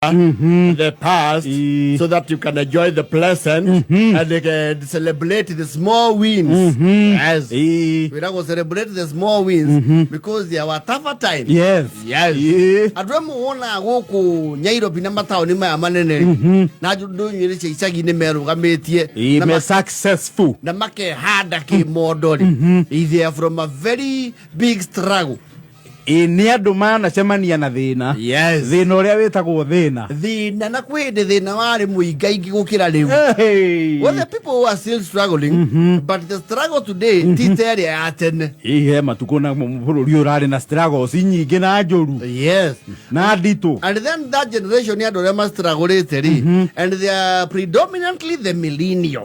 the past so that you can enjoy the present and they can celebrate the small wins. Yes. We don't celebrate the small wins because they are tougher times. Yes. Yes. Adremo wona woko nyairo binamba taoni ma manene. Na judo nyiri chagi ne meru gametie. Na successful. Na make hada ki model. They are from a very big struggle. Ni andu manacemania na thina. Yes. Thina uria witagwo thina. Thina na kwende thina wari muingaingi gukira riu. Well, the people who are still struggling, but the struggle today titeri ya tene. Ihe matuko na bururi urari na struggles nyingi na njuru. Yes. Na ndito. And then that generation ya dore ma struggle teri, and they are predominantly the millennials.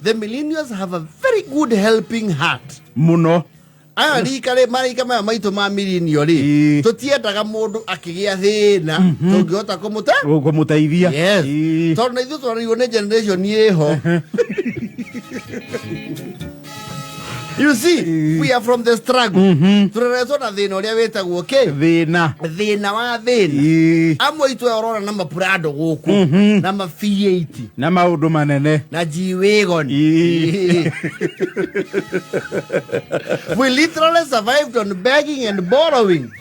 The millennials have a very good helping heart. Muno. Aya rikare marika ma maito ma millennial ri tutiendaga mundu akigia thina tungihota kumutaithia. Yes. Tondu ithu twariwo ne generation yeho. You see, we are from the struggle. Turerezo na thina uria wetagwo okay? Thina wa thina. Amwe itu orora na mapurado guku na ma V8 na maundu manene na G-Wagon. We literally survived on begging and borrowing.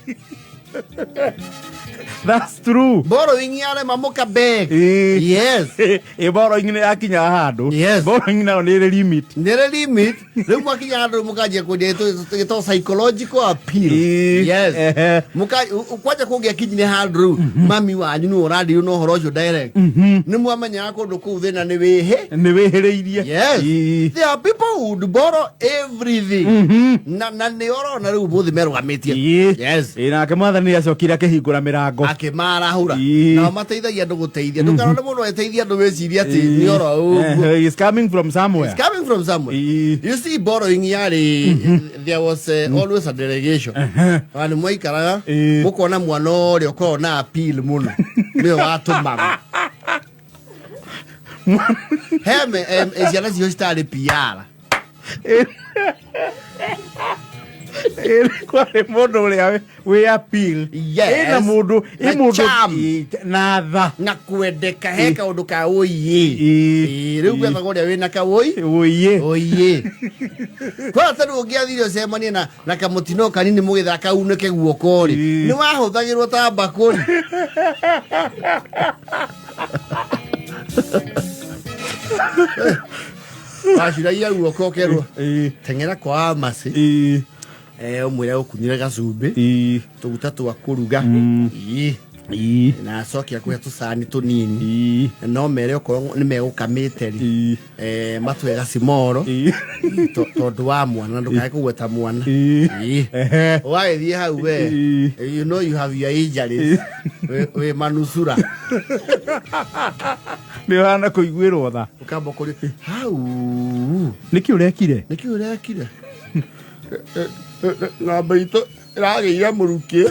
That's true. Borrowing yale mamoka beg. Yes. Borrowing ni akinya handu. Yes. Borrowing na ni limit. Ni limit. Riu akinya handu mukaje kudia to psychological appeal. Yes. Muka kwaje kugia kinyi handu mami wanyu no radio no horojo direct. Ni mwamanya akondo ku thina ni wehereirie. Yes. There are people who would borrow everything. Na ni oro na riu bothi merugametie. Yes. Ina kemwatha ni acokira kihingura mirango. Akimara hura na mateithagia andu guteithia ndukarone mundu eteithia andu weciria ati ni oro uguo. He is coming from somewhere. He's coming from somewhere. You see, borrowing yari there was always a delegation. Wani mwaikaraga mukona mwana ori okoro na appeal muno niyo watumaga heme eziana zio stari piara kwale mundu uria we appeal. Yes. Ina mundu na tha na kwendeka heka undu ka uiye riu gwetha goria wina ka uiye kwa tanu ungiathirio cemania na kamutino kanini mugithaka unike guokori ni wahuthagirwo ta bakuri. Ashiraia guoko kerwo tengera kwa masi umwira ukunyira gacumbi tuguta twa kuruga na acokia kuhe tucani tunini no mere okorwo ni megukamite ri matwe gacimoro tondu wa mwana ndukae kugweta mwana waithie hau we you know you have your injuries we manusura ni hana kuiguirwo tha ukamba kuri hau niki urekire na baito rageira muruki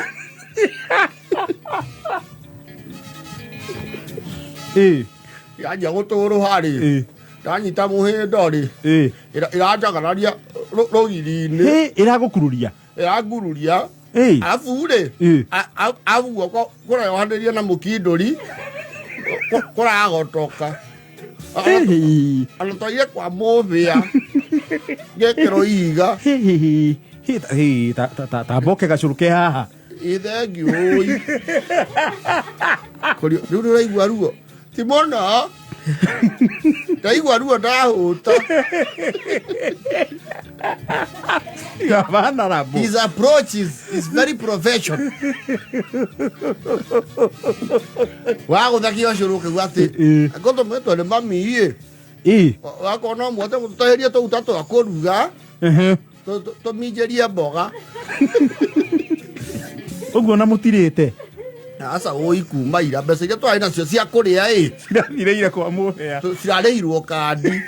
yaja guturu hari ndanyita muhindo ri irajagararia rugiri-ini iragukururia alafu ri aguo kurayohaniria na mukinduri kuragotoka anatoie kwa muthia ngekero iga taboke gacuruke haha ithengi ui kuri riu raigua ruo timona raigua ruo ndahuta. His approach is very professional. Waguthakia ucuruke gwati akoto meto ni mami ie wakona mwote gutaheria tuutatu akuruga tuminjeria mboga uguo na mutirite asa uikuma ira mbeca iria twari nacio cia kuria cirathireire kwa muhea cirareirwo kandi.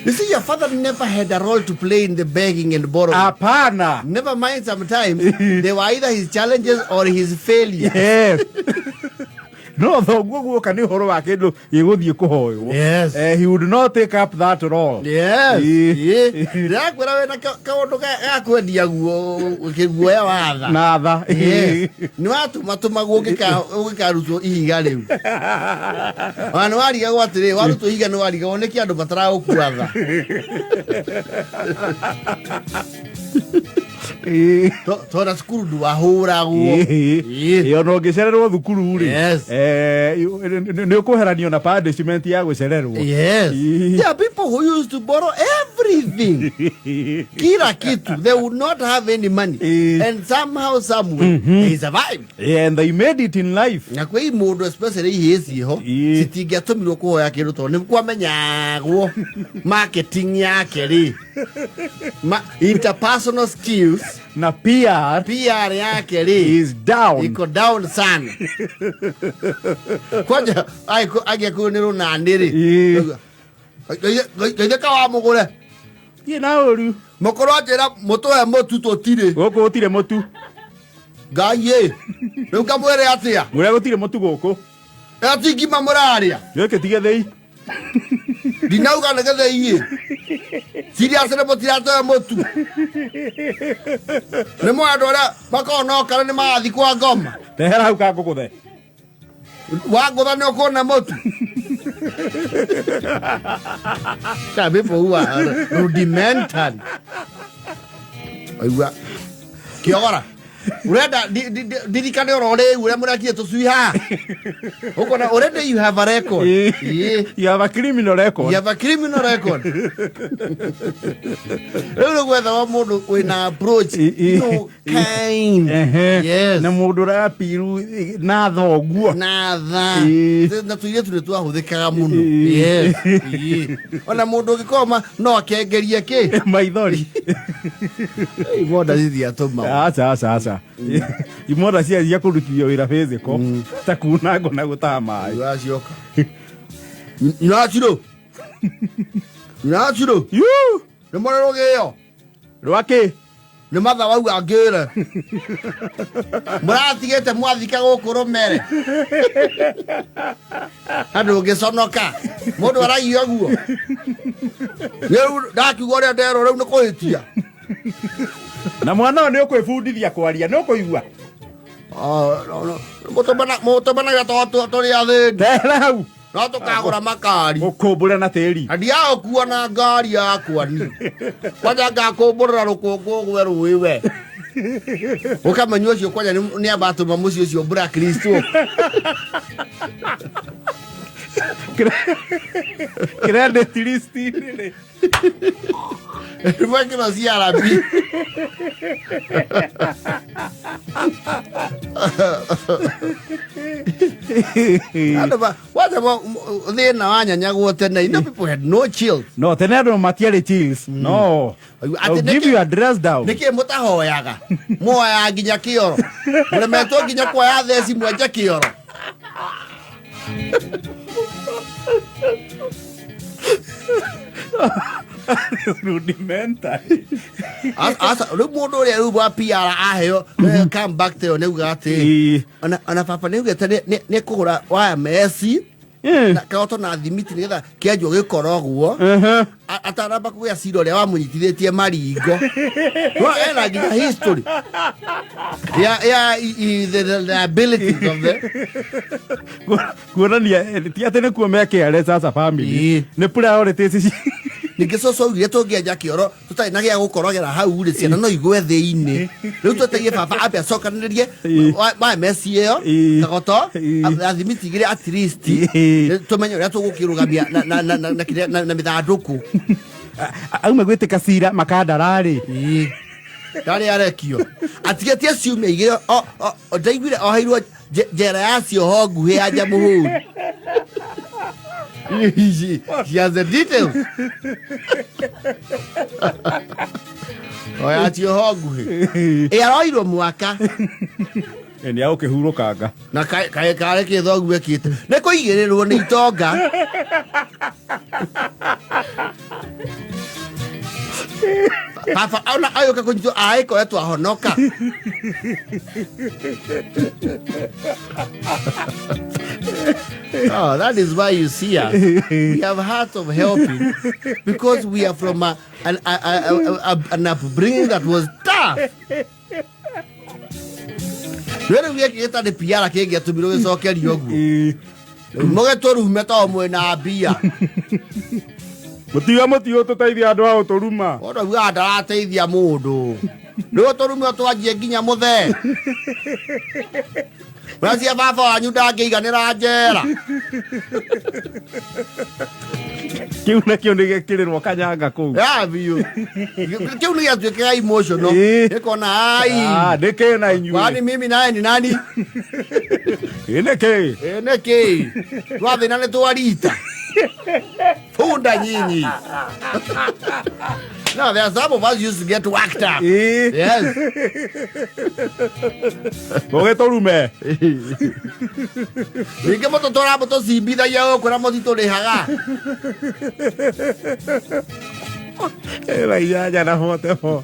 You see, your father never had a role to play in the begging and borrowing. Apana. Never mind, sometimes they were either his challenges or his failures. Yes. no thoguo guoka ni horo wa kindu giguthie kuhoywo. Yes. He would not take up that role. Yes. Ndakwira we na kaundu ga kwendia guoya watha na tha. Ni watu matumagwo ugikarutwo ihiga riu. Wana wariga gwatire warutwo ihiga ni wariga woneki andu batara gukua tha. Tora cukuru ndwahũragwo no ngĩcererwo thukuru rĩ nĩ ũkũheranio na punishment ya gũcererwo. Yes. There are people who used to borrow everything. Kila kitu. They would not have any money. And somehow, somewhere, they survived. And they made it in life. Na kwa hii mũndũ especially hii ho citingĩatũmirwo kuhoya kĩndũ tondũ nĩ kwamenyagwo marketing yake rĩ interpersonal skills na PR yake rĩ is down. Iko down sana. Kwanja agĩkũrwo nĩ rũnani rĩ gaithĩka wa mũgũre thiĩ na ũru mũkorwo njĩra mũtũhe mũtu tũtirĩ gũkũ gũtirĩ mũtu Ngai rĩu kamwĩre atĩa mũrĩa gũtirĩ mũtu gũkũ ati ngima mũrarĩa gĩkĩ ti gĩthĩi ndinauga nĩ gĩthĩi serious nĩ mũtiratoe mũtu nĩ mũndũ ũrĩa makonoka nĩ magathiĩ kwa ngoma tehera hau ka ngũgũthe wangũtha nĩ ũkuona mũtu. Some people who are rudimentary. Aigua kiogora urenda dirikane orore ure murakie tũcui ha ukona already you have a record. You have a criminal record. You have a criminal record. Rĩu gwetha wa mũndũ wĩna approach no kind. Yes. Na mũndũ rapiru na thoguo na tha na tuire tũrĩ twahũthĩkaga mũno. Yes. Ona mũndũ ũgĩkoma no akengerie kĩ maithori imoda hizi atoma acha imoda cia kũrutithio wĩra physical ta kunango na gũtaha maĩ wacioka Nyachiro nĩ mũrero gĩo rwake nĩ matha wau angĩre mũratigĩte mwathika gũkũ rũmere andũ ũngĩconoka mũndũ araigua guo rĩu ndakiuga ũrĩa nderwo rĩu nĩ kũhĩtia na mwana ũyũ nĩ ũkwĩbundithia kwaria nĩ ũkũigua mũtũmanaga tũrĩa thĩndi ndehera hau no tũkagũra makari ũkũmbũre na tĩri ndiagũkua na ngari yakwa ni kwanja ngakũmbũrĩra rũkũngũ gwe rũĩ we ũkamenya ũcio kwanja nĩ abatũma mũciĩ ũcio blacklist credit list nĩ Rĩmwe ciarabi thĩna wanyanyagwo tene. You know, people had no chills. No, tene andũ matiarĩ chills. No. I'll give you a dress down. Nĩkĩ mũtahoyaga mwoya nginya kĩoro mũremetwo nginya kuoya theci mwenje kĩoro rudimentary. Asa rĩu mũndũ ũrĩa rĩu wa PR aheo come back to neuga atĩ ona baba neugĩte nĩ kũgũra waya meci na kaoto na thimiti nĩgetha kĩanjwo gĩkorogwo ataramba kũgĩa cira ũrĩa wamũnyitithĩtie maringo no ena nginya history the abilities of the kuonania ti atĩ nĩkuo mekĩare sasa family nĩ priorities ningĩ coco augire tũngĩenja kĩoro tũtarĩ na gĩa gũkorogera hau rĩ ciana no igwe thĩinĩ rĩu tweterie baba ambe acokanĩrĩrie waya meci ĩyo kagoto athimiti igĩrĩ at least tũmenye ũrĩa tũgũkĩrũgamia na mĩthandũkũ auma gwĩtĩka cira makandararĩ ndarĩ arekio atigetie ciumia igĩrĩ ndaiguire oheirwo njera ya cioho nguhĩ ya Jamhuri. She has the details. Oya cioho nguhĩ aroirwo mwaka nĩ agũkĩhurũkanga na kaĩ karĩ kĩthogu ekĩte nĩ kũigĩrĩrwo nĩ itonga Papa ona ayo kakunjito aiko yetu ahonoka. Oh, that is why you see us. We have hearts of helping because we are from an upbringing that was tough. When we get the piara cake, get to be so carry yogu. Mogatoru metal mwena bia. Mutiga mutio tuteithia andu ao turuma. Odo wiga ndarateithia mundu. Ndo turuma twajie nginya muthe. Mwacia baba wanyu ndangĩiganĩra njera. Kiu nakĩo nĩ gĩkĩrĩrwo kanyanga kũu. Biũ. Kiu nĩ gĩatuĩkaga emotional. Nĩkona ai. Nĩkĩ na inyuĩ. Kwani mimi naye ni nani? Nĩkĩ. Nĩkĩ. Twathĩna nĩ twarita. Punda nyinyi. No, there are some of us used to get whacked up. Yes. Mũgĩtũrume. Ningĩ mũtũtwara mũtũcimbithagia gũkũ na mũtitũrĩhaga. Raiya na hote ho.